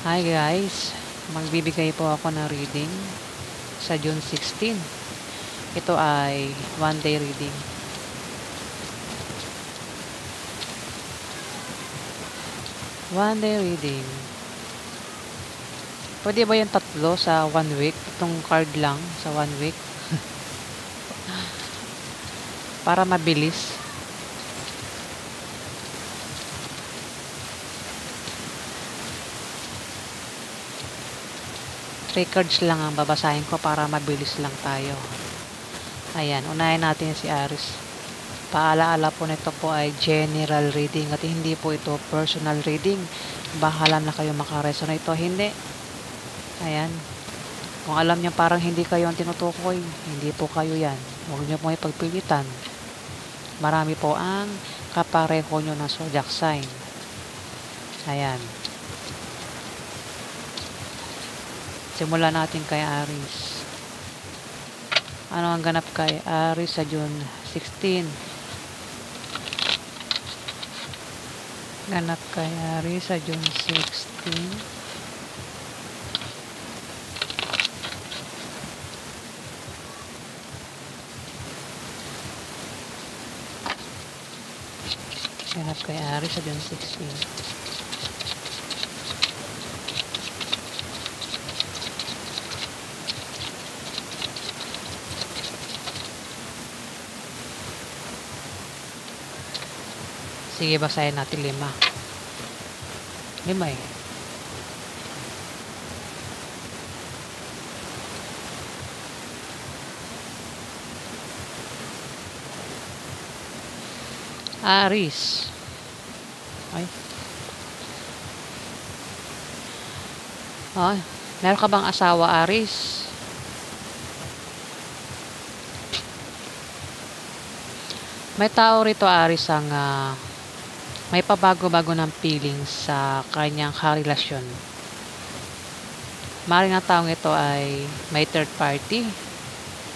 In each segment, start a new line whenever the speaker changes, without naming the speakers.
Hi guys, magbibigay po ako ng reading sa June 16. Ito ay one day reading. One day reading. Pwede ba yung tatlo sa 1 week? Itong card lang sa 1 week. Para mabilis. Records lang ang babasahin ko para mabilis lang tayo. Ayan, unahin natin si Aries. Paalaala po nito po ay general reading at hindi po ito personal reading. Bahala na kayo makaresonate ito, hindi. Ayan. Kung alam niyo parang hindi kayo ang tinutukoy, hindi po kayo yan. Huwag niyo po ipagpilitan. Marami po ang kapareho nyo ng zodiac sign. Ayan. Simulan natin kay Aries. Ano ang ganap kay Aries sa June 16? Ganap kay Aries sa June 16. Ganap kay Aries sa June 16. Sige, basahin natin 5. 5 eh. Aries. Ay. Ay, meron ka bang asawa, Aries? May tao rito, Aries, ang may pabago-bago ng feelings sa kanyang karelasyon. Maring ang taong ito ay may third party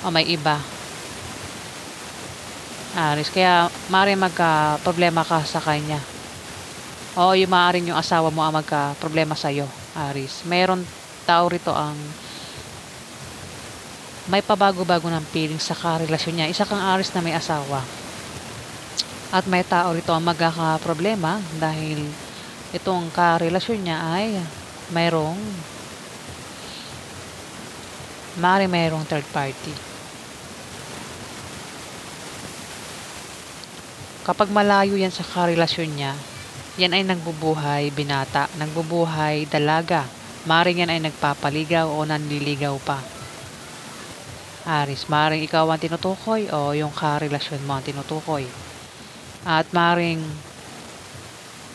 o may iba. Aries, kaya maring magka-problema ka sa kanya. O yung maaaring yung asawa mo ang magka-problema sa'yo, Aries. Mayroon tao rito ang may pabago-bago ng feelings sa karelasyon niya. Isa kang Aries na may asawa. At may tao rito ang magkakaproblema dahil itong karelasyon niya ay mayroong third party. Kapag malayo yan sa karelasyon niya, yan ay nagbubuhay binata, nagbubuhay dalaga. Maring yan ay nagpapaligaw o nanliligaw pa. Aries, maring ikaw ang tinutukoy o yung karelasyon mo ang tinutukoy. At maring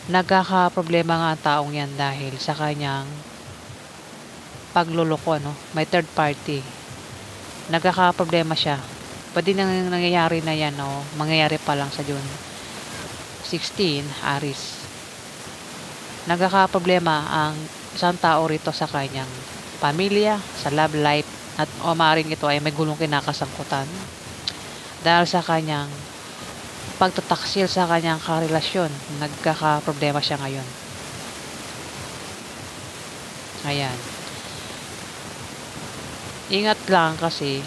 nagkakaproblema nga ang taong yan dahil sa kanyang pagluloko, no? May third party. Nagkakaproblema siya. Pwede nang nangyayari na yan, no? Mangyayari pa lang sa June 16, Aries. Nagkakaproblema ang isang tao rito sa kanyang pamilya, sa love life, at o maring ito ay may gulong kinakasangkutan dahil sa kanyang pagtataksil sa kanyang karelasyon. Nagkakaproblema siya ngayon. Ayan. Ingat lang kasi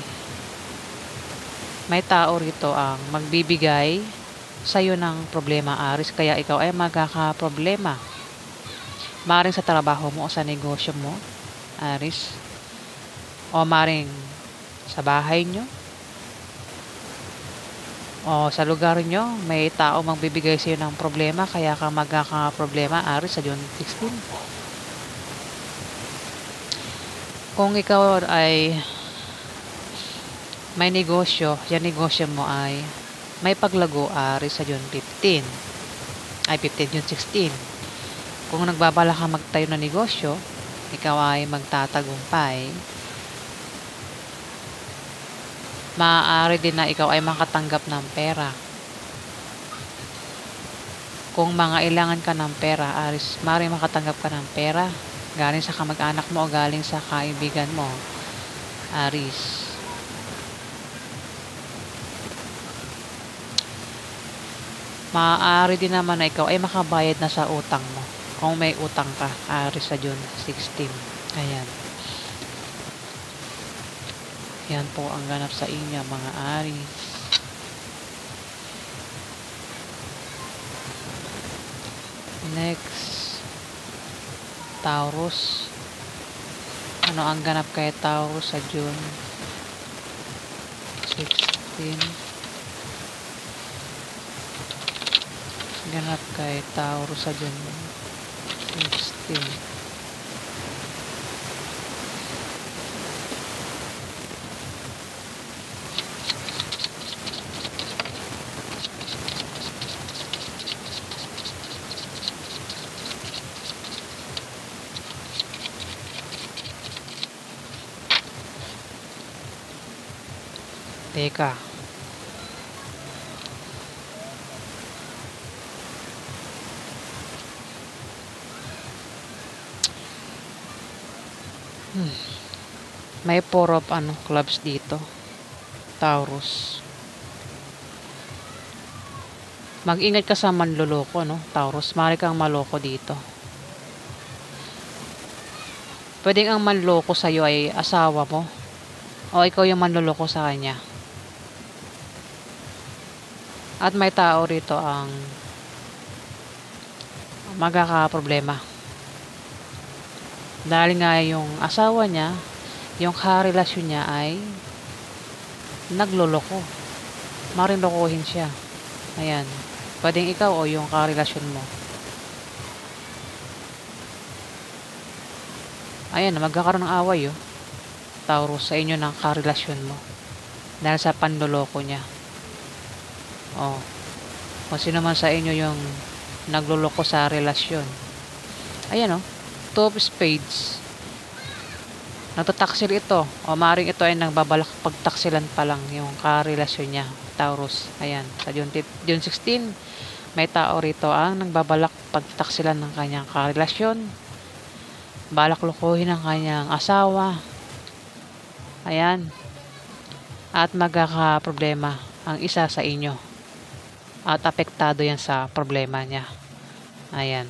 may tao rito ang magbibigay sa'yo ng problema, Aries. Kaya ikaw ay magkakaproblema. Maring sa trabaho mo o sa negosyo mo, Aries. O maring sa bahay nyo. O sa lugar nyo, may tao magbibigay sa iyo ng problema, kaya ka magkakaproblema, Aries, sa June 16. Kung ikaw ay may negosyo, yung negosyo mo ay may paglago, Aries, sa June 15. Ay, 15, June 16. Kung nagbabala ka magtayo ng negosyo, ikaw ay magtatagumpay, maaari din na ikaw ay makatanggap ng pera. Kung mangailangan ka ng pera, Aries, maaari makatanggap ka ng pera galing sa kamag-anak mo o galing sa kaibigan mo, Aries. Maaari din naman na ikaw ay makabayad na sa utang mo. kung may utang ka, Aries sa June 16. Ayan. Yan po ang ganap sa inyo mga Aries. Next, Taurus. Ano ang ganap kay Taurus sa June 16? Ganap kay Taurus sa June 16. Teka. May 4 of clubs dito. Taurus. Mag-ingat ka sa manloloko, no? Taurus, mali kang maloko dito. Pwedeng ang manloko sa'yo ay asawa mo. O ikaw yung manloloko sa kanya. At may tao rito ang magkakaproblema. Dahil nga yung asawa niya, yung karelasyon niya ay nagloloko. Maring lokohin siya. Ayan. Pwedeng ikaw o yung karelasyon mo. Ayan, magkakaroon ng away, Taurus, sa inyo ng karelasyon mo. Dahil sa panloloko niya. Kung sino man sa inyo yung nagloloko sa relasyon. Ayan, 2 of Spades. Nagtataksil ito. O maring ito ay nagbabalak pagtaksilan pa lang yung karelasyon niya. Taurus. Ayan. Sa June 16, may tao rito ang nagbabalak pagtaksilan ng kanyang karelasyon. Balak lukuhin ang kanyang asawa. Ayan. At magkakaproblema ang isa sa inyo. At apektado yan sa problema niya. Ayan.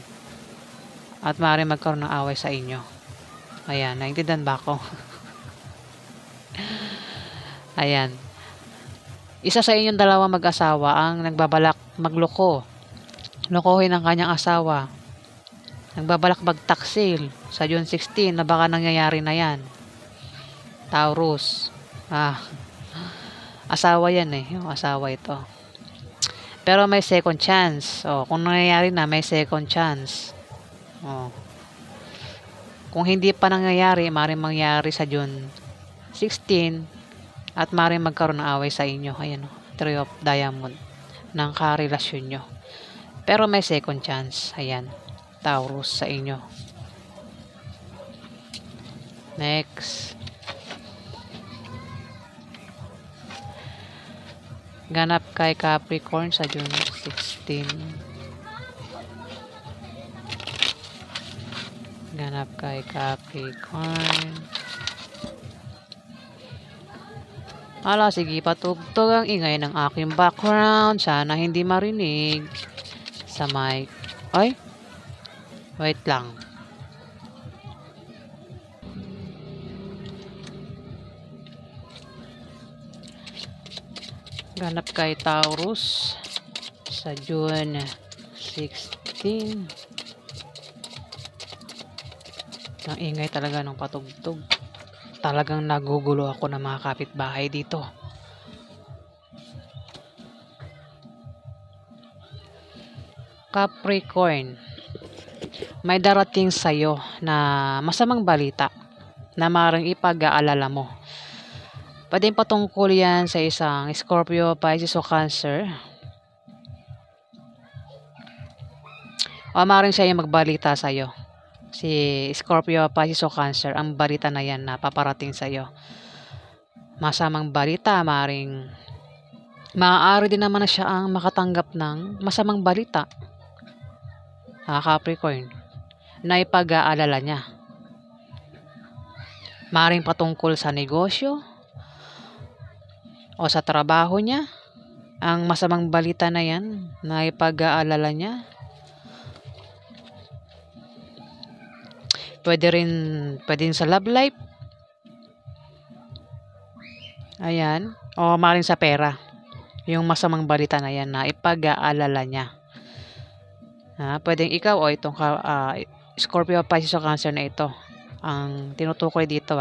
At maaaring magkaroon ng away sa inyo. Ayan. Naintindihan ba ako? Ayan. Isa sa inyong dalawa mag-asawa ang nagbabalak magloko. Lokohin ang kanyang asawa. Nagbabalak magtaksil sa June 16 na baka nangyayari na yan. Taurus. Asawa yan yung asawa ito. Pero may second chance. Kung nangyayari na, may second chance. Kung hindi pa nangyayari, maaaring mangyari sa June 16 at maaaring magkaroon ng away sa inyo. Ayan, 3 of Diamond ng karelasyon nyo. Pero may second chance. Ayan, Taurus sa inyo. Next. Ganap kay Capricorn sa June 16. Ganap kay Capricorn. Sige, patugtog ang ingay ng aking background. Sana hindi marinig sa mic. Ay, wait lang. Ganap kay Taurus sa June 16. Ang ingay talaga ng patugtog. Talagang nagugulo ako ng mga kapitbahay dito. Capricorn, may darating sa'yo na masamang balita na maaaring ipag-aalala mo. Pwedeng patungkol yan sa isang Scorpio, Pisces o Cancer. O maaaring siya yung magbalita sa'yo. Si Scorpio, Pisces o Cancer, ang balita na yan na paparating sa'yo. Masamang balita, maaari din naman na siya ang makatanggap ng masamang balita. Capricorn, na ipag-aalala niya. Maaaring patungkol sa negosyo o sa trabaho niya. Ang masamang balita na yan na ipag-aalala niya. Pwede rin sa love life. Ayan. O maaaring sa pera. Yung masamang balita na yan na ipag-aalala niya. Pwedeng ikaw o itong Scorpio, Pisces o Cancer na ito. Ang tinutukoy dito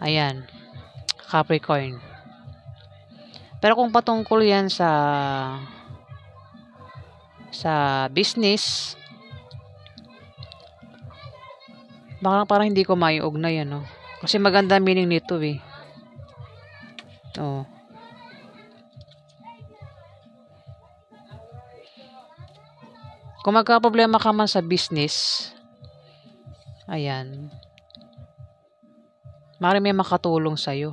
Ayan. Capricorn. Pero kung patungkol yan sa business, baka parang hindi ko maiugnay kasi maganda meaning nito kung magka-problema ka man sa business, ayan, maaaring may makatulong sa'yo,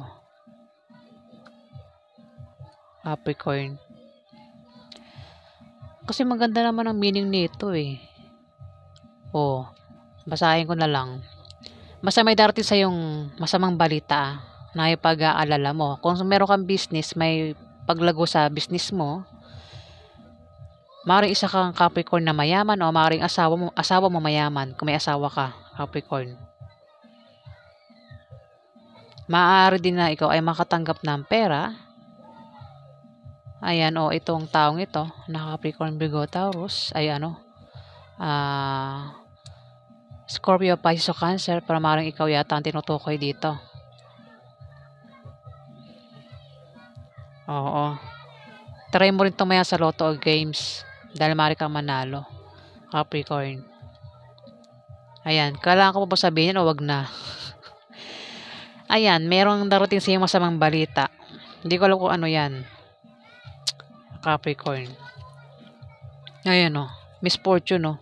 Capricorn. Kasi maganda naman ang meaning nito basahin ko na lang. Basta may darating sa yung masamang balita na ipag-aalala mo. Kung meron kang business, may paglago sa business mo, maaaring isa kang Capricorn na mayaman o maaaring asawa mo mayaman kung may asawa ka, Capricorn. Maaari din na ikaw ay makatanggap ng pera. Ayan, itong taong ito na Capricorn, Virgo, Taurus ay Scorpio, Pisces o Cancer, para maaaring ikaw yata ang tinutukoy dito. Oo. Try mo rin tumaya sa Lotto o games dahil maaari kang manalo, Capricorn. Ayan, kailangan ko pa sabihin o wag na? Ayan, merong darating sa iyong masamang balita. Hindi ko alam kung ano yan, Capricorn. Ayan misfortune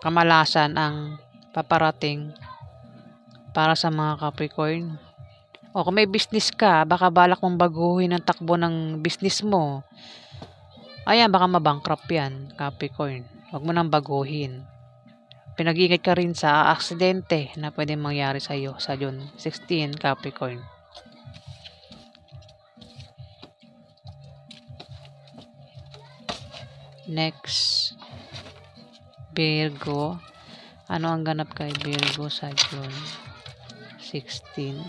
kamalasan ang paparating para sa mga Capricorn. Kung may business ka, baka balak mong baguhin ang takbo ng business mo. Ayan, baka mabankrupt yan, Capricorn. Huwag mo nang baguhin. Pinag-iingat ka rin sa aksidente na pwedeng mangyari sa iyo sa June 16, Capricorn. Next, Virgo. Ano ang ganap kay Virgo sa June 16?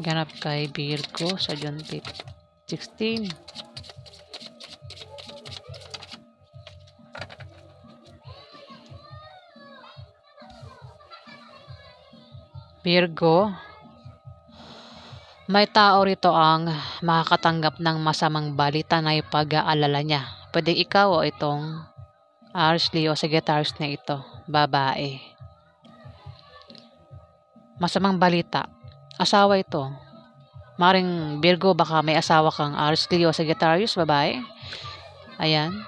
Ganap kay Virgo sa June 16. Virgo, may tao rito ang makakatanggap ng masamang balita na ipag-aalala niya. Pwede ikaw o itong Aries, Leo, Sagittarius na ito, babae. Masamang balita, asawa ito. Maring Virgo, baka may asawa kang Aries, Leo, Sagittarius, babae. Ayan.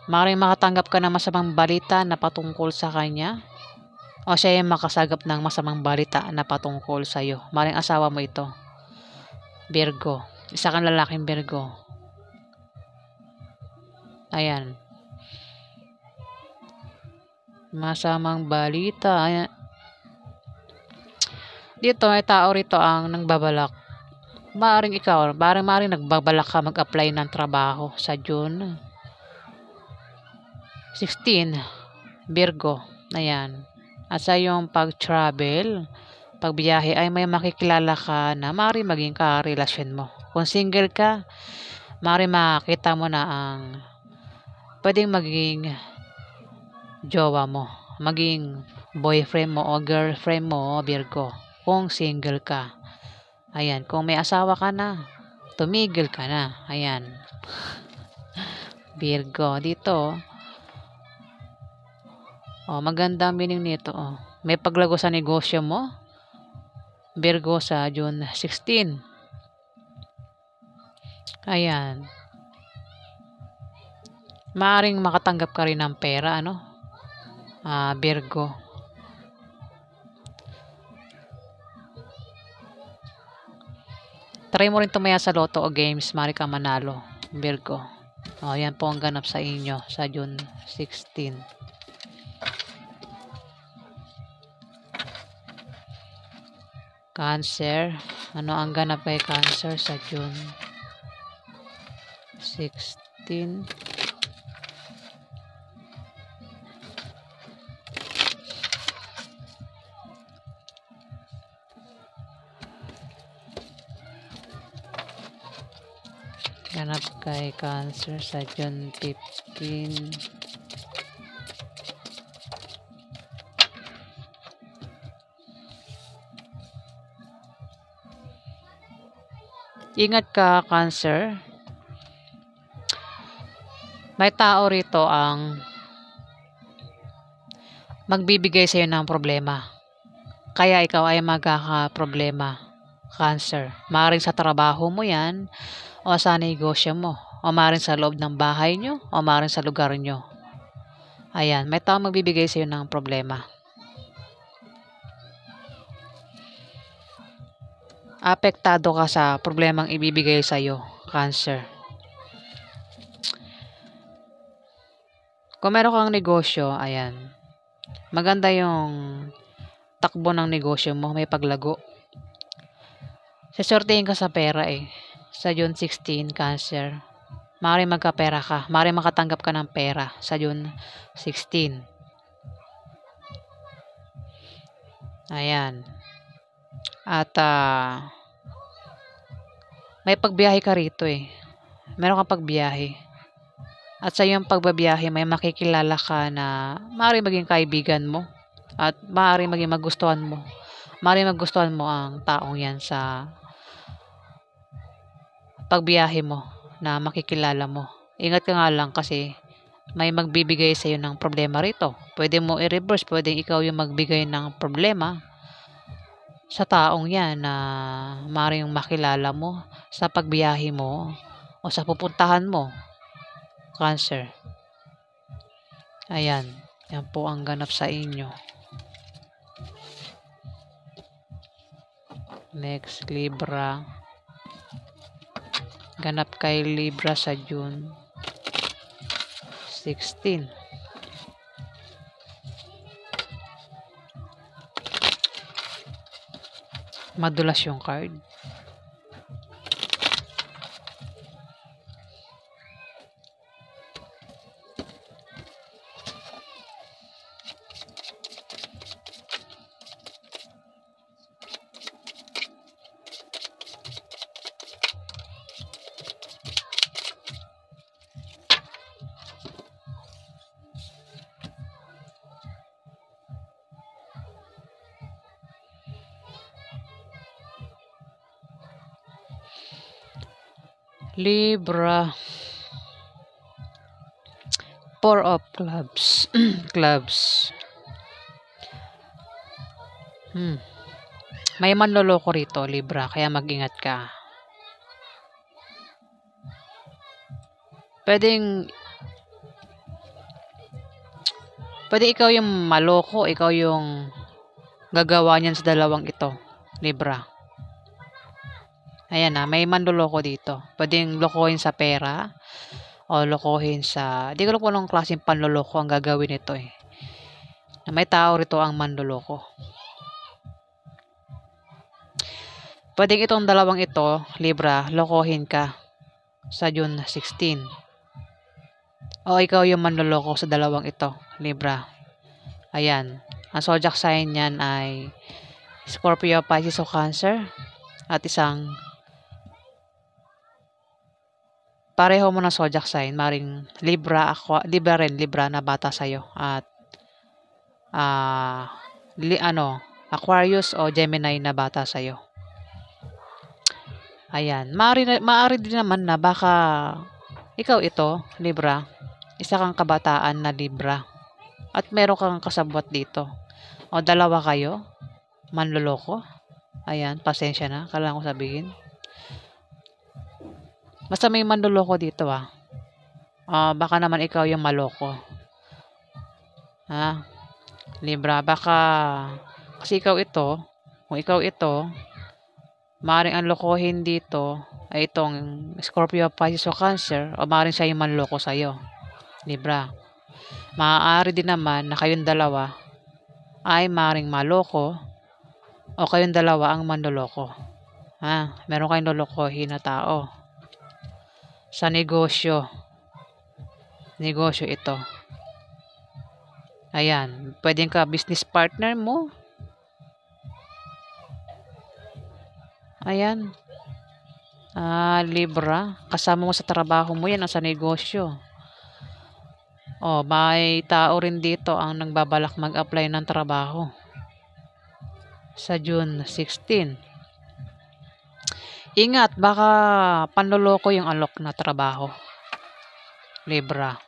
Maring makatanggap ka ng masamang balita na patungkol sa kanya. O siya yung makasagap ng masamang balita na patungkol sa iyo. Maring asawa mo ito, Virgo. Isa kang lalaking Virgo. Ayan. Masamang balita. Ayan. Dito, may tao rito ang nagbabalak. Maring ikaw, maring nagbabalak ka mag-apply ng trabaho sa June 16, Virgo. Ayan. At sa iyong pag-travel, pagbiyahe ay may makikilala ka na maaaring maging karelasyon mo. Kung single ka, maaaring makita mo na ang pwedeng maging jowa mo, maging boyfriend mo o girlfriend mo, Virgo. Kung single ka. Ayan, kung may asawa ka na, tumigil ka na. Ayan. Virgo, dito maganda ang meaning nito. May paglago sa negosyo mo, Virgo, sa June 16. Ayan. Maaring makatanggap ka rin ng pera, Virgo. Try mo rin tumaya sa Lotto o games, maaari kang manalo, Virgo. O, yan po ang ganap sa inyo sa June 16. Cancer. Ano ang ganap kay Cancer sa June 16? Ganap kay Cancer sa June 15. Ingat ka, Cancer. May tao rito ang magbibigay sa iyo ng problema. Kaya ikaw ay magkakaproblema, Cancer. Maaaring sa trabaho mo yan, o sa negosyo mo, o maaaring sa loob ng bahay nyo, o maaaring sa lugar nyo. Ayan, may tao magbibigay sa iyo ng problema. Apektado ka sa problemang ibibigay sa iyo, Cancer. Kung meron kang negosyo, ayan, maganda yung takbo ng negosyo mo, may paglago. Sisortehin ka sa pera sa June 16, Cancer. Maaaring magkapera ka, maaaring makatanggap ka ng pera sa June 16. Ayan. At may pagbiyahe ka rito Meron kang pagbiyahe. At sa iyong pagbabiyahe, may makikilala ka na maaaring maging kaibigan mo. At maaaring maging magustuhan mo. Maaaring magustuhan mo ang taong yan sa pagbiyahe mo na makikilala mo. Ingat ka nga lang kasi may magbibigay sa iyo ng problema rito. Pwede mo i-reverse, pwedeng ikaw yung magbigay ng problema sa taong yan na maaaring makilala mo sa pagbiyahe mo o sa pupuntahan mo, Cancer. Ayan, yan po ang ganap sa inyo. Next, Libra. Ganap kay Libra sa June 16. Madulas yung card. Libra. Four of clubs. Clubs. May manloloko rito, Libra, kaya mag-ingat ka. Pwede ikaw yung maloko, ikaw yung gagawa niyan sa dalawang ito, Libra. Ayan may manloloko dito. Pwedeng lokohin sa pera o lokohin sa, di ko alam kung anong klaseng panloloko ang gagawin nito Na may tao rito ang manloloko. Pwedeng itong dalawang ito, Libra, lokohin ka sa June 16. O ikaw yung manloloko sa dalawang ito, Libra. Ayan. Ang zodiac sign niyan ay Scorpio, Pisces o Cancer. At isang pareho mo na zodiac sign, maring Libra, Libra na bata sa'yo. At Aquarius o Gemini na bata sa'yo. Ayan. Maari din naman na baka ikaw ito, Libra, isa kang kabataan na Libra. At meron kang kasabwat dito. O dalawa kayo, manloloko. Ayan, pasensya na, kailangan ko sabihin. Basta may manloloko dito baka naman ikaw yung maloko. Libra, baka kasi kung ikaw ito, maaaring ang lokohin dito ay itong Scorpio, Pisces o Cancer, o maaaring siya yung manloko sa'yo. Libra. Maaari din naman na kayong dalawa ay maaaring maloko o kayong dalawa ang manloloko. Meron kayong lolokohin na tao. Sa negosyo. Negosyo ito. Ayan. Pwedeng ka business partner mo. Ayan. Libra. Kasama mo sa trabaho mo yan o sa negosyo. May tao rin dito ang nagbabalak mag-apply ng trabaho. Sa June 16. Ingat, baka panloloko yung alok na trabaho. Libra.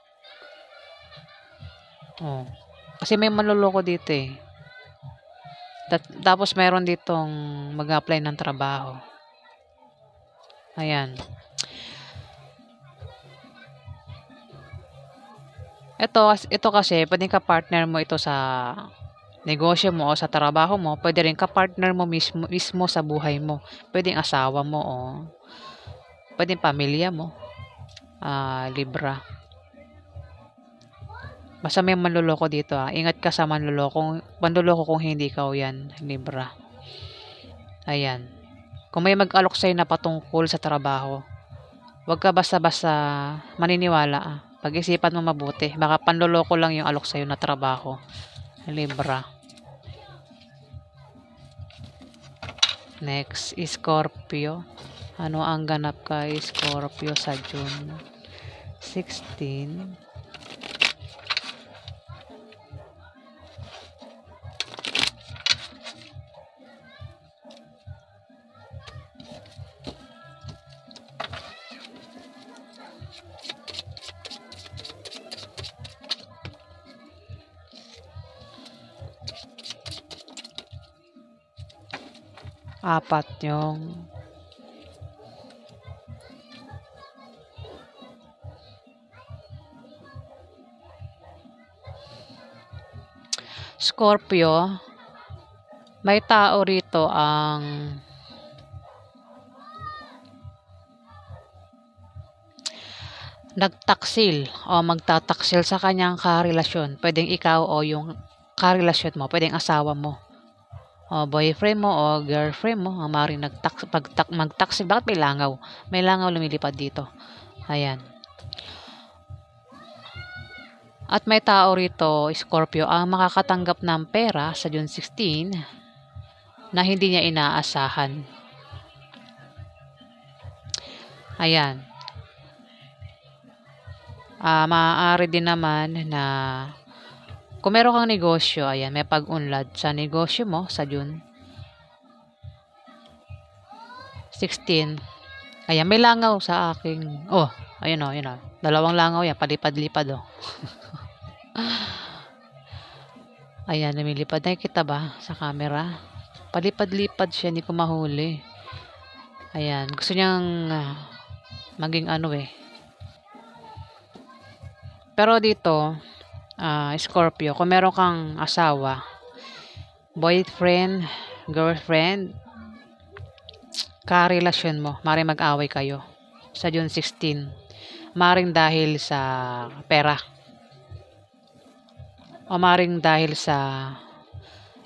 Kasi may manloloko dito eh. Tapos meron ditong mag-apply ng trabaho. Ayan. Ito kasi, pwedeng ka-partner mo ito sa negosyo mo o sa trabaho mo. Pwede rin ka-partner mo mismo sa buhay mo. Pwedeng asawa mo o pwedeng pamilya mo. Libra. Basta may manloloko dito. Ingat ka sa manloloko kung hindi ikaw yan, Libra. Ayan. Kung may mag-alok sa'yo na patungkol sa trabaho, huwag ka basta-basta maniniwala. Pag-isipan mo mabuti. Baka panloloko lang yung alok sa'yo na trabaho. Libra. Next, Scorpio. Ano ang ganap kay Scorpio sa June 16? Apat yung Scorpio. May tao rito ang nagtaksil o magtataksil sa kanyang karelasyon. Pwedeng ikaw o yung karelasyon mo. Pwedeng asawa mo. O boyfriend mo o girlfriend mo. Ang maaaring magtaksil. Bakit may langaw? May langaw lumilipad dito. Ayan. At may tao rito, Scorpio, ang makakatanggap ng pera sa June 16 na hindi niya inaasahan. Ayan. Maaari din naman na kung meron kang negosyo, ayan, may pag-unlad sa negosyo mo sa June 16. Ayan, may langaw sa aking, ayun o. Dalawang langaw yan, palipad-lipad o. Ayan, lumilipad. Nakikita ba sa camera? Palipad-lipad siya, hindi ko mahuli. Ayan, gusto niyang maging Pero dito, Scorpio, kung meron kang asawa, boyfriend, girlfriend, karelasyon mo, maaaring mag-away kayo sa June 16. Maaaring dahil sa pera. O maaaring dahil sa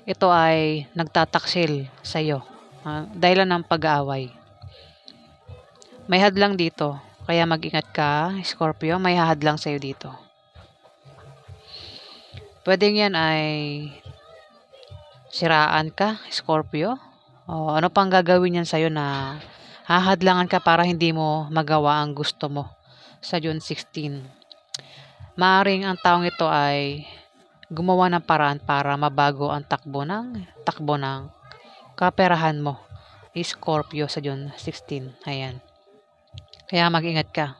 ito ay nagtataksil sa iyo. Dahilan ng pag-aaway. May hadlang dito. Kaya mag-ingat ka, Scorpio. May hahadlang sa iyo dito. Pwedeng yan ay siraan ka, Scorpio. O ano pang gagawin yan sa'yo na hahadlangan ka para hindi mo magawa ang gusto mo sa June 16. Maaring ang taong ito ay gumawa ng paraan para mabago ang takbo ng kaperahan mo, Scorpio, sa June 16. Ayan. Kaya mag-ingat ka.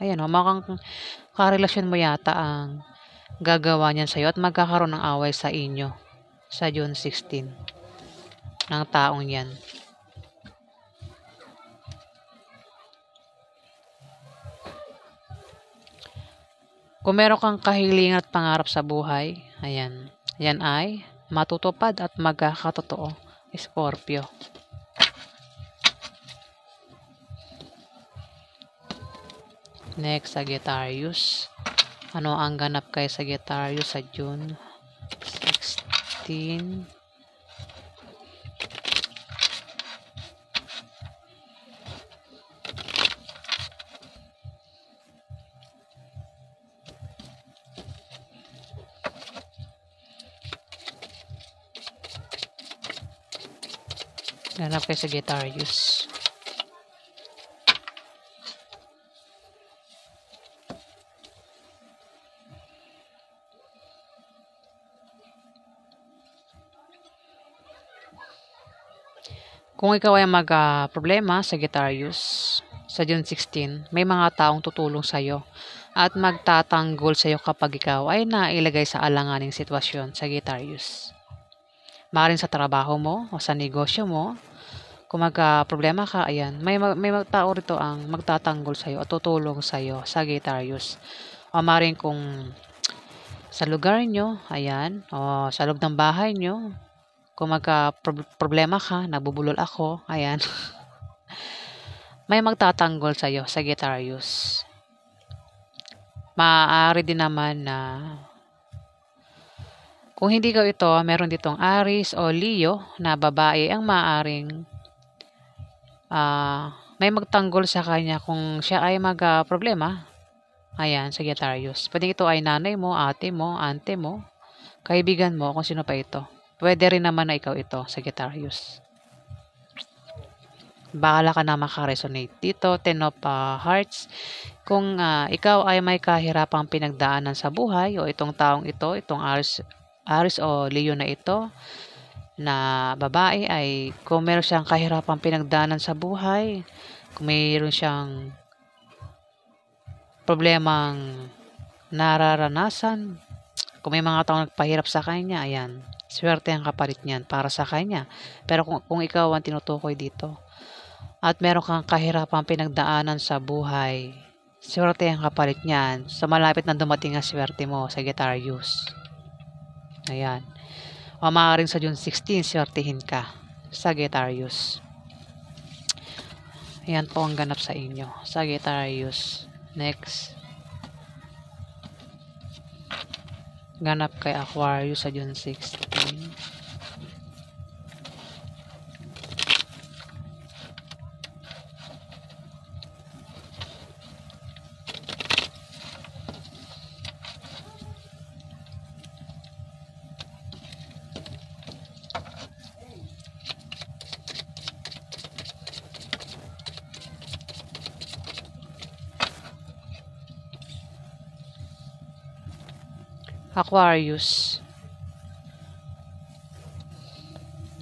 Ayan makang karelasyon mo yata ang gagawa niyan sa'yo at magkakaroon ng away sa inyo sa June 16 ng taong yan. Kung meron kang kahilingan at pangarap sa buhay, ayan, yan ay matutupad at magkakatotoo, Scorpio. Next, Sagittarius. Ano ang ganap kay Sagittarius sa June 16? Ganap kay Sagittarius. Kung ikaw ay problema, Sagittarius, sa June 16, may mga taong tutulong sa'yo at magtatanggol sa'yo kapag ikaw ay nailagay sa alanganing sitwasyon, Sagittarius. Maaaring sa trabaho mo o sa negosyo mo, kung problema ka, ayan, may tao rito ang magtatanggol sa'yo at tutulong sa'yo, Sagittarius. O maaaring kung sa lugar nyo, ayan, o sa loob ng bahay nyo, kung problema ka, nabubulol ako, ayan, may magtatanggol sa'yo, Sagittarius. Maaari din naman na kung hindi ka ito, meron ditong Aries o Leo na babae ang maaaring may magtanggol sa kanya kung siya ay problema. Ayan, Sagittarius. Pwede ito ay nanay mo, ate mo, ante mo, kaibigan mo, kung sino pa ito. Pwede rin naman na ikaw ito, Sagittarius. Bahala ka na makaresonate dito. 10 of Hearts. Kung ikaw ay may kahirapang pinagdaanan sa buhay o itong taong ito, itong Aries o Leo na ito, na babae ay kung meron siyang kahirapang pinagdaanan sa buhay, kung mayroon siyang problemang nararanasan, kung may mga taong nagpahirap sa kanya, ayan, swerte ang kapalit niyan para sa kanya. Pero kung ikaw ang tinutukoy dito at meron kang kahirapang pinagdaanan sa buhay, swerte ang kapalit niyan sa malapit na dumating ang swerte mo, Sagittarius. Ayan. O maaaring sa June 16, swertihin ka, Sagittarius. Ayan po ang ganap sa inyo, Sagittarius. Next. Ganap kay Aquarius sa June 16. Aquarius.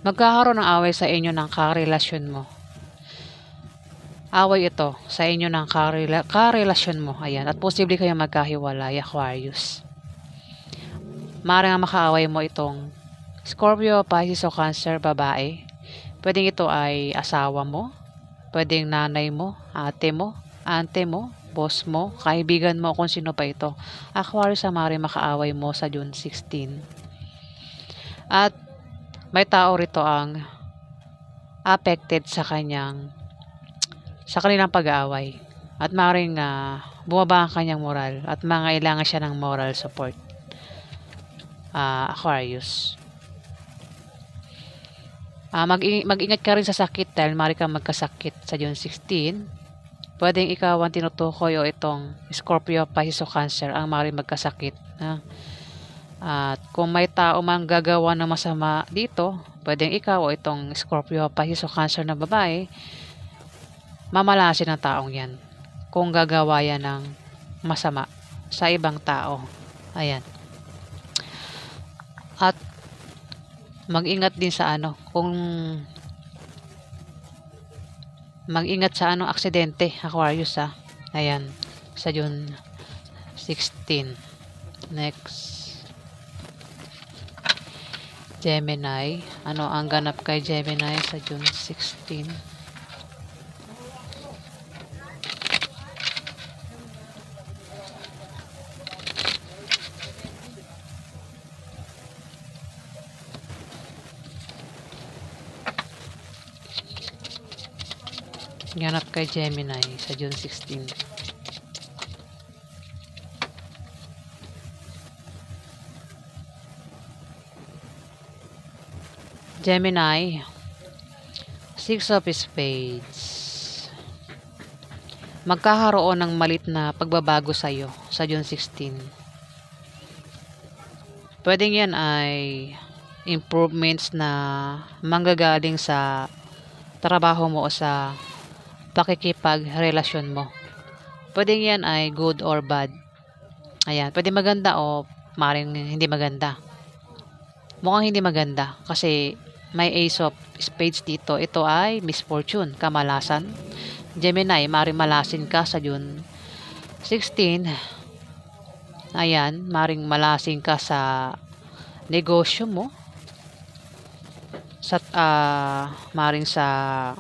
Magkakaroon ng away sa inyo ng karelasyon mo. Away ito sa inyo ng karelasyon mo. Ayan. At posible kayong magkahiwalay, Aquarius. Maaaring makaaway mo itong Scorpio, Pisces o Cancer, babae. Pwedeng ito ay asawa mo. Pwedeng nanay mo, ate mo, ante mo, boss mo, kaibigan mo, kung sino pa ito. Aquarius, maaaring makaaway mo sa June 16. At may tao rito ang affected sa kanilang pag-aaway. At maaaring bumaba ang kanyang moral at mangailangan siya ng moral support. Aquarius. Mag-ingat ka rin sa sakit dahil maaari kang magkasakit sa June 16. Pwedeng ikaw ang tinutukoy o itong Scorpio, Pisces o Cancer ang maaaring magkasakit. At kung may tao mang gagawa ng masama dito, pwedeng ikaw o itong Scorpio, Pisces o Cancer na babae, mamalasin ng taong yan kung gagawa yan ng masama sa ibang tao. Ayan. At mag-ingat din sa mag-ingat sa aksidente, Aquarius Ayan, sa June 16. Next. Gemini. Ano ang ganap kay Gemini sa June 16? Ganap kay Gemini sa June 16. Gemini, Six of Spades. Magkakaroon ng malit na pagbabago sa'yo sa June 16. Pwedeng yan ay improvements na manggagaling sa trabaho mo o sa pakikipagrelasyon mo. Pwedeng yan ay good or bad. Ayan, pwede maganda o maring hindi maganda. Mukhang hindi maganda kasi may Ace of Spades dito. Ito ay misfortune, kamalasan. Gemini, maring malasin ka sa June 16. Ayan, maring malasin ka sa negosyo mo. Sa maring sa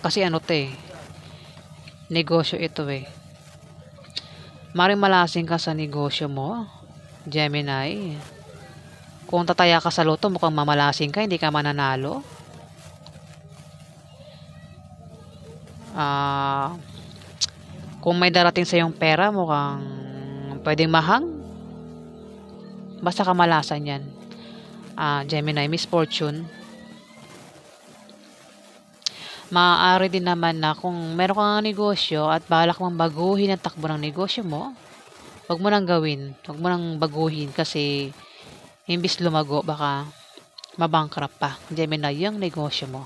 kasi ano 'to eh, negosyo ito eh. Maring malasin ka sa negosyo mo, Gemini. Kung tataya ka sa loto, mukhang mamalasing ka, hindi ka mananalo. Kung may darating sa yung pera, mukhang pwedeng mahang. Basta kamalasan yan. Gemini, misfortune. Maaari din naman na kung meron kang negosyo at balak mong baguhin ang takbo ng negosyo mo, wag mo nang gawin. Wag mo nang baguhin kasi imbis lumago, baka mabankrupt pa. Gemini, yung negosyo mo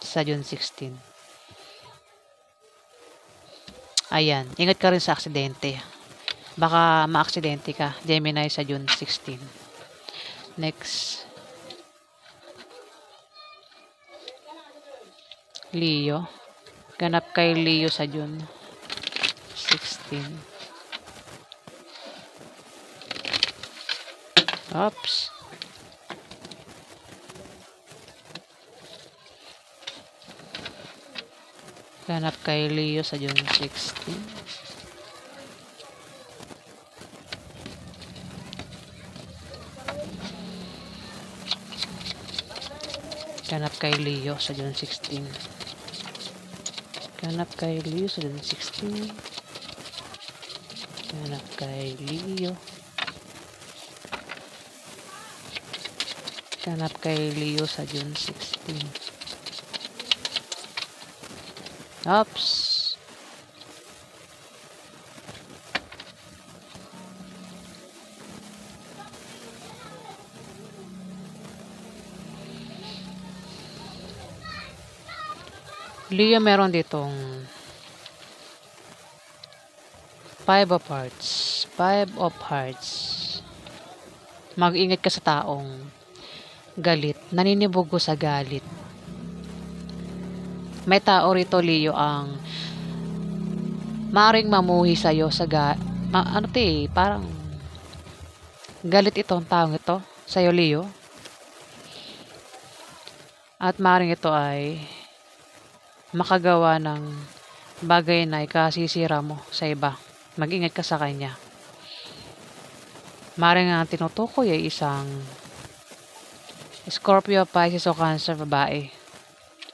sa June 16. Ayan, ingat ka rin sa aksidente. Baka maaksidente ka, Gemini, sa June 16. Next. Leo. Ganap kay Leo sa June 16. Oops. Ganap kay Leo sa June 16. Ganap kay Leo sa June 16. Ganap kay Leo sa June 16. Ganap kay Leo. Ganap kay Leo sa June 16. Oops. Leo, meron ditong 5 of Hearts. 5 of Hearts. Mag-ingat ka sa taong galit. Naninibugo sa galit. May tao rito, Leo, ang maring mamuhi sa'yo sa parang galit itong taong ito sa'yo, Leo. At maring ito ay makagawa ng bagay na ikasisira mo sa iba. Mag-ingat ka sa kanya. Maring ang tinutukoy ay isang Scorpio, Pisces o Cancer babae.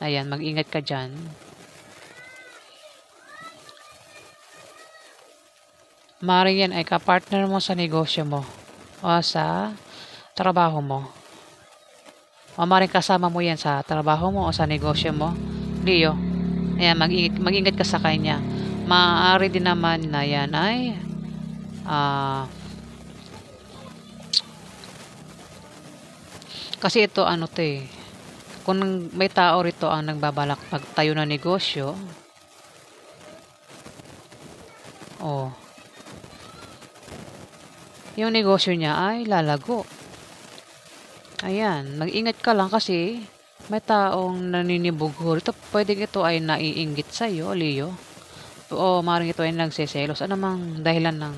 Ayan, mag-ingat ka dyan. Maring yan ay kapartner mo sa negosyo mo o sa trabaho mo. O maring kasama mo yan sa trabaho mo o sa negosyo mo, Leo. Ayan, mag-ingat ka sa kanya. Maaari din naman na yan ay kasi ito ano to eh, kung may tao rito ang nagbabalak magtayo ng negosyo, yung negosyo niya ay lalago. Ayan, mag-ingat ka lang kasi may taong naninibugo rito. Pwedeng ito ay naiinggit sa'yo, Leo. O maring ito ay nagseselos. Ano mang dahilan ng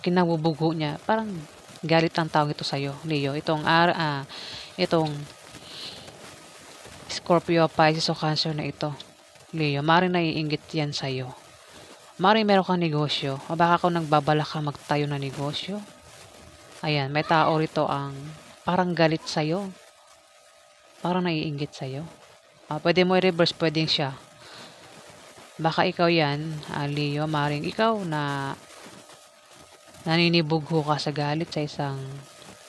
kinabubugo niya. Parang galit ang taong ito sa'yo, Leo. Itong Scorpio, Pisces o Cancer na ito, Leo, maring naiinggit yan sa'yo. Maring meron kang negosyo, o baka kung nagbabalak ka magtayo na negosyo. Ayan, may tao rito ang parang galit sa'yo. Parang naiinggit sa'yo. Pwede mo i-reverse, pwedeng siya. Baka ikaw yan, Leo, maring ikaw na naninibugo ka sa galit sa isang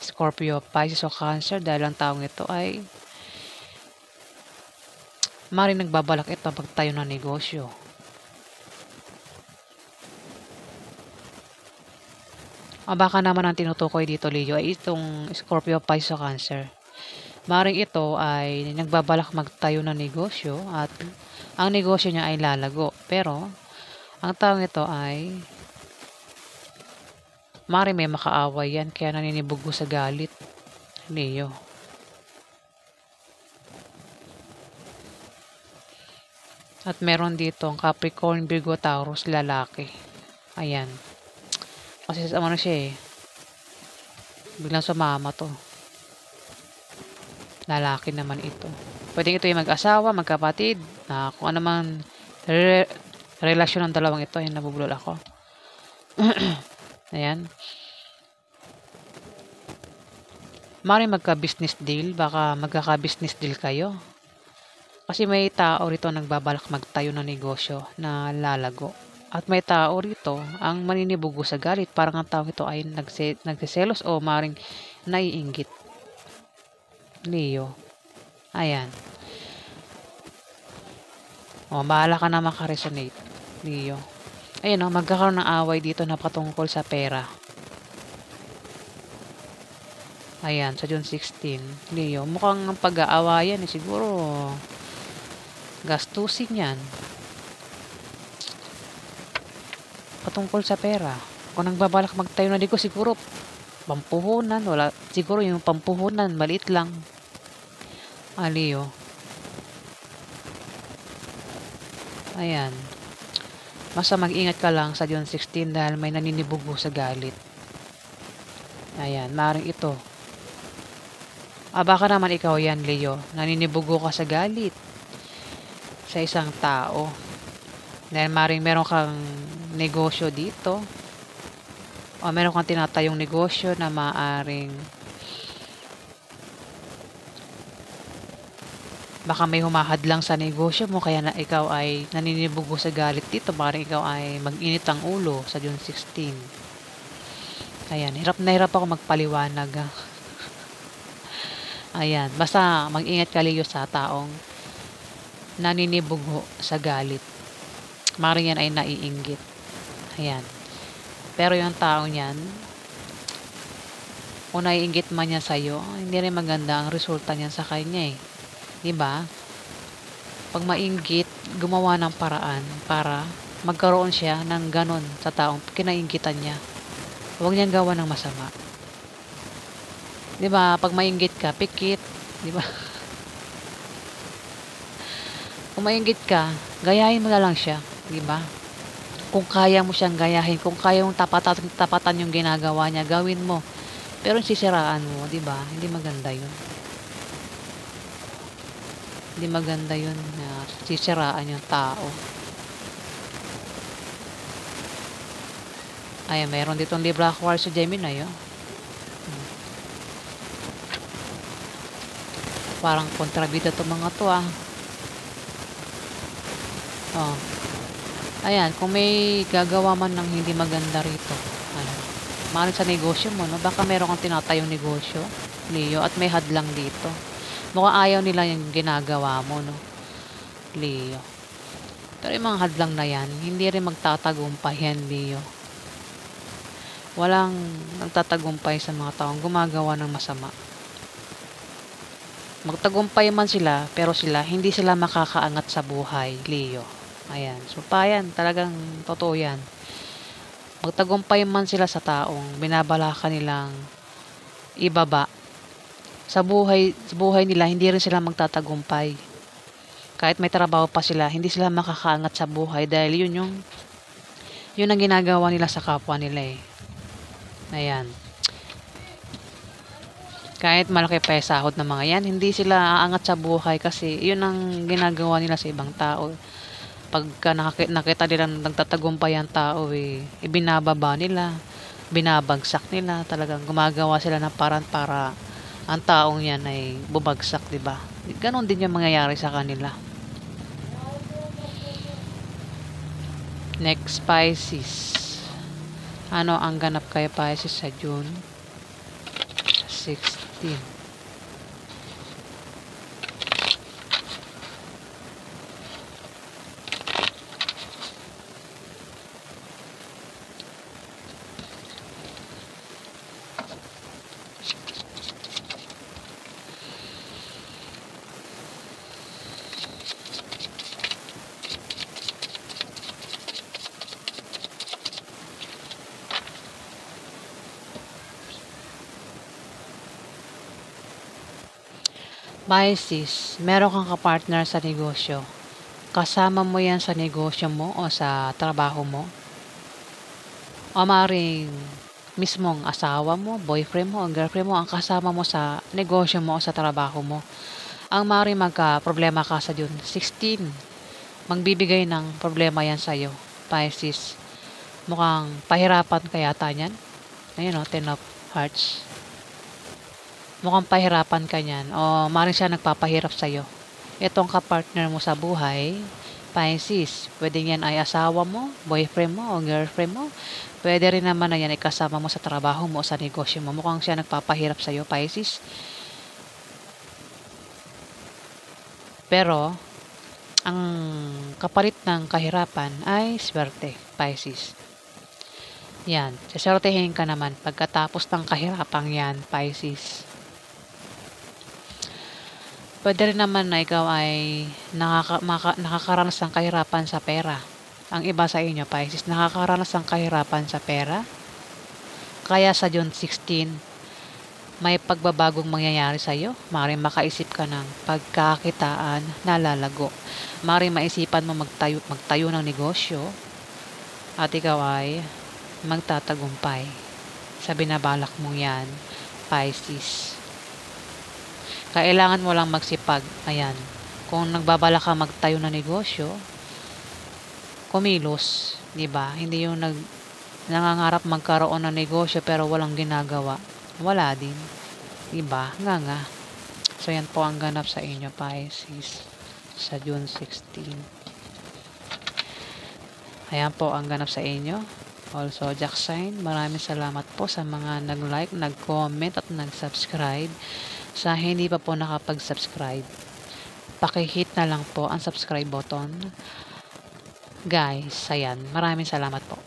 Scorpio, Pisces o Cancer dahil ang taong ito ay maaaring nagbabalak ito magtayo ng negosyo. O baka naman ang tinutukoy dito, Leo, ay itong Scorpio, Pisces o Cancer. Maaaring ito ay nagbabalak magtayo ng negosyo at ang negosyo niya ay lalago. Pero ang taong ito ay maaaring may makaaway yan kaya naninibugo sa galit, Leo. At meron dito ang Capricorn, Virgo, Taurus, lalaki. Ayan. Kasi ano siya eh. Biglang sumama to. Lalaki naman ito. Pwedeng ito yung mag-asawa, magkapatid. Kung ano man relasyon ng dalawang ito. Ayan, nabubulol ako. Ayan. Maaaring magka-business deal. Baka magkaka-business deal kayo. Kasi may tao rito nagbabalak magtayo ng negosyo na lalago. At may tao rito ang maninibugo sa galit. Parang ang tao ito ay nagsiselos o maaaring naiinggit. Leo. Ayan. O, bahala ka na makaresonate. Leo. Ayan o, magkakaroon ng away dito na patungkol sa pera. Ayan, sa June 16. Leo, mukhang pag-aawayan eh. Siguro gastusin yan. Patungkol sa pera. Kung nagbabalak magtayo na dito, siguro pampuhunan. Wala, siguro yung pampuhunan, maliit lang. Leo. Ayan. Basta mag-ingat ka lang sa June 16 dahil may naninibugo sa galit. Ayan, maaaring ito. Baka naman ikaw yan, Leo. Naninibugo ka sa galit sa isang tao. Dahil maaaring meron kang negosyo dito. O meron kang tinatayong negosyo na maaaring baka may humahadlang sa negosyo mo kaya na ikaw ay naninibugo sa galit dito. Maaaring ikaw ay mag-init ang ulo sa June 16. Ayan, hirap na hirap ako magpaliwanag. Ayan, basta mag-ingat ka, Leo, sa taong naninibugo sa galit. Maaaring yan ay naiinggit. Ayan. Pero yung tao niyan, kung naiinggit man niya sa'yo, hindi rin maganda ang resulta niyan sa kanya eh. Diba? Pag mainggit, gumawa ng paraan para magkaroon siya ng ganon sa taong kinainggitan niya. Huwag niyang gawa ng masama. Diba? Pag mainggit ka, pikit. Diba? Kung mainggit ka, gayahin mo na lang siya. Diba? Kung kaya mo siyang gayahin, kung kaya mong tapatan yung ginagawa niya, gawin mo. Pero sisiraan mo, di ba? Hindi maganda yun. Hindi maganda yun na sisiraan yung tao. Ayan, mayroon ditong Libra, Aquarius, Gemini, oh. Parang kontrabida itong mga to, ah. Oh. Ayan, kung may gagawa man ng hindi maganda rito, maaaring sa negosyo mo, no? Baka meron kang tinatayong negosyo, Leo, at may hadlang dito. Mukhang ayaw nila yung ginagawa mo, no? Leo. Pero yung mga hadlang na yan, hindi rin magtatagumpay yan, Leo. Walang nagtatagumpay sa mga taong gumagawa ng masama. Magtagumpay man sila, pero hindi sila makakaangat sa buhay, Leo. Ayan. So, yan. Talagang totoo yan. Magtagumpay man sila sa taong binabalakan nilang ibaba. Sa buhay nila, hindi rin sila magtatagumpay. Kahit may trabaho pa sila, hindi sila makakaangat sa buhay dahil yun ang ginagawa nila sa kapwa nila eh. Ayan. Kahit malaki pa yung sahod ng mga yan, hindi sila aangat sa buhay kasi yun ang ginagawa nila sa ibang tao. Pagka nakita nila nagtatagumpay ang tao, ibinababa nila, binabagsak nila, talagang gumagawa sila ng paraan para ang taong yan ay bumagsak, diba? Ganon din yung mangyayari sa kanila. Next, Pisces. Ano ang ganap kay Pisces sa June 16. Pisces, meron kang kapartner sa negosyo. Kasama mo yan sa negosyo mo o sa trabaho mo. O maaaring mismong asawa mo, boyfriend mo, o girlfriend mo ang kasama mo sa negosyo mo o sa trabaho mo. Ang maaaring magka-problema ka sa June 16. Magbibigay ng problema yan sa'yo, Pisces. Mukhang pahirapan kaya niyan. Ayun o, 10 of Hearts. Mukhang pahirapan ka niyan o maaaring siya nagpapahirap sa'yo. Itong kapartner mo sa buhay, Pisces, pwede yan ay asawa mo, boyfriend mo o girlfriend mo. Pwede rin naman na yan ay kasama mo sa trabaho mo o sa negosyo mo. Mukhang siya nagpapahirap sa'yo, Pisces. Pero, ang kapalit ng kahirapan ay swerte, Pisces. Yan, siswertehin ka naman pagkatapos ng kahirapang yan, Pisces. Pwede rin naman na ikaw ay nakakaranas ng kahirapan sa pera. Ang iba sa inyo, Pisces, nakakaranas ng kahirapan sa pera. Kaya sa June 16, may pagbabagong mangyayari sa iyo. Maaaring makaisip ka ng pagkakitaan na lalago. Maaaring maisipan mo magtayo ng negosyo at ikaw ay magtatagumpay sa binabalak mong yan, Pisces. Kailangan mo lang magsipag. Ayan. Kung nagbabala ka magtayo ng negosyo, kumilos, 'di ba? Hindi yung nangangarap magkaroon ng negosyo pero walang ginagawa. Wala din. 'Di ba? Nga. So yan po ang ganap sa inyo, Pisces, sa June 16. Ayan po ang ganap sa inyo. Also, Jack sign, maraming salamat po sa mga nag-like, nag-comment at nag-subscribe. Sa hindi pa po nakapag-subscribe, paki-hit na lang po ang subscribe button. Guys, ayan, maraming salamat po.